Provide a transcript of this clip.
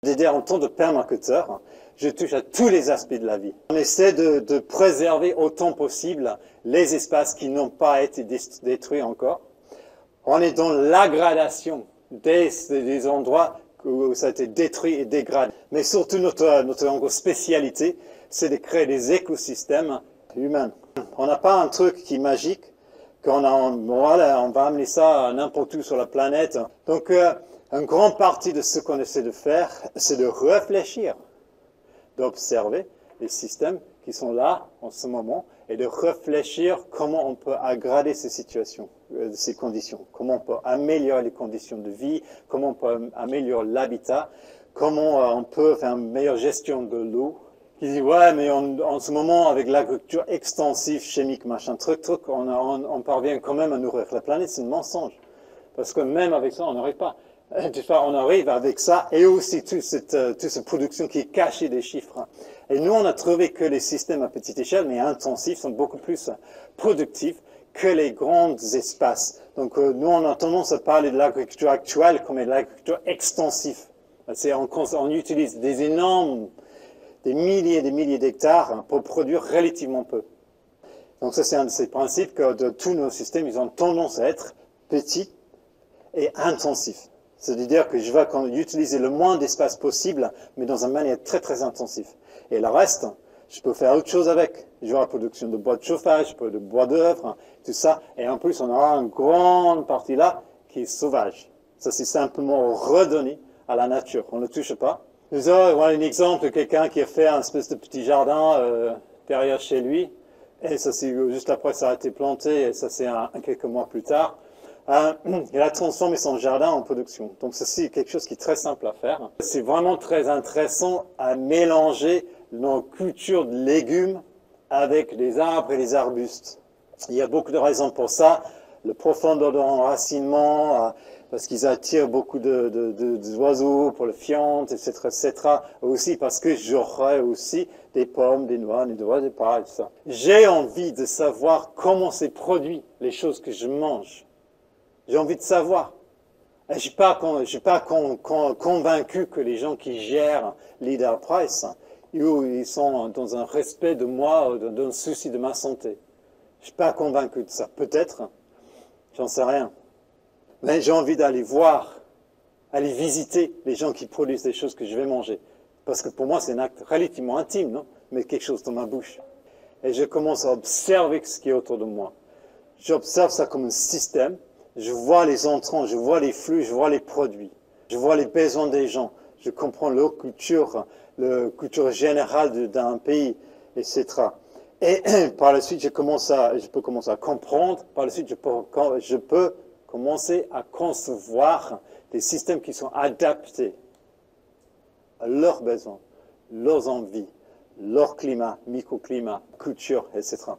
En tant que permaculteur, je touche à tous les aspects de la vie. On essaie de préserver autant possible les espaces qui n'ont pas été détruits encore. On est dans l'aggradation des endroits où ça a été détruit et dégradé. Mais surtout, notre spécialité, c'est de créer des écosystèmes humains. On n'a pas un truc qui est magique, voilà, on va amener ça n'importe où sur la planète. Donc, une grande partie de ce qu'on essaie de faire, c'est de réfléchir, d'observer les systèmes qui sont là en ce moment et de réfléchir comment on peut aggraver ces situations, ces conditions, comment on peut améliorer les conditions de vie, comment on peut améliorer l'habitat, comment on peut faire une meilleure gestion de l'eau. Qui dit, ouais, mais en ce moment, avec l'agriculture extensive, chimique, machin, truc, on parvient quand même à nourrir la planète, c'est un mensonge. Parce que même avec ça, on n'arrive pas. On arrive avec ça et aussi toute cette production qui est cachée des chiffres. Et nous, on a trouvé que les systèmes à petite échelle, mais intensifs, sont beaucoup plus productifs que les grands espaces. Donc, nous, on a tendance à parler de l'agriculture actuelle comme de l'agriculture extensive. On utilise des milliers d'hectares pour produire relativement peu. Donc ça, c'est un de ces principes que de tous nos systèmes, ils ont tendance à être petits et intensifs. C'est-à-dire que je vais utiliser le moins d'espace possible, mais dans une manière très très intensive. Et le reste, je peux faire autre chose avec. J'aurai la production de bois de chauffage, de bois d'œuvre, tout ça. Et en plus, on aura une grande partie là qui est sauvage. Ça, c'est simplement redonné à la nature. On ne le touche pas. Nous avons un exemple de quelqu'un qui a fait un espèce de petit jardin derrière chez lui. Et ça, c'est juste après, ça a été planté. Et ça, c'est quelques mois plus tard. Il a transformé son jardin en production. Donc, c'est quelque chose qui est très simple à faire. C'est vraiment très intéressant à mélanger nos cultures de légumes avec les arbres et les arbustes. Il y a beaucoup de raisons pour ça. Le profondeur d'enracinement, parce qu'ils attirent beaucoup d'oiseaux pour le fiente, etc., etc. Aussi parce que j'aurai aussi des pommes, des noix, des doigts, des pailles, tout ça. J'ai envie de savoir comment c'est produit, les choses que je mange. J'ai envie de savoir. Je ne suis pas convaincu que les gens qui gèrent Leader Price, ils sont dans un respect de moi, d'un souci de ma santé. Je ne suis pas convaincu de ça. Peut-être, j'en sais rien. Mais j'ai envie d'aller voir, aller visiter les gens qui produisent des choses que je vais manger. Parce que pour moi, c'est un acte relativement intime, non? Mais quelque chose dans ma bouche. Et je commence à observer ce qui est autour de moi. J'observe ça comme un système. Je vois les entrants, je vois les flux, je vois les produits. Je vois les besoins des gens. Je comprends leur culture, la culture générale d'un pays, etc. Et par la suite, je peux commencer à comprendre. Par la suite, je peux commencer à concevoir des systèmes qui sont adaptés à leurs besoins, leurs envies, leur climat, microclimat, culture, etc.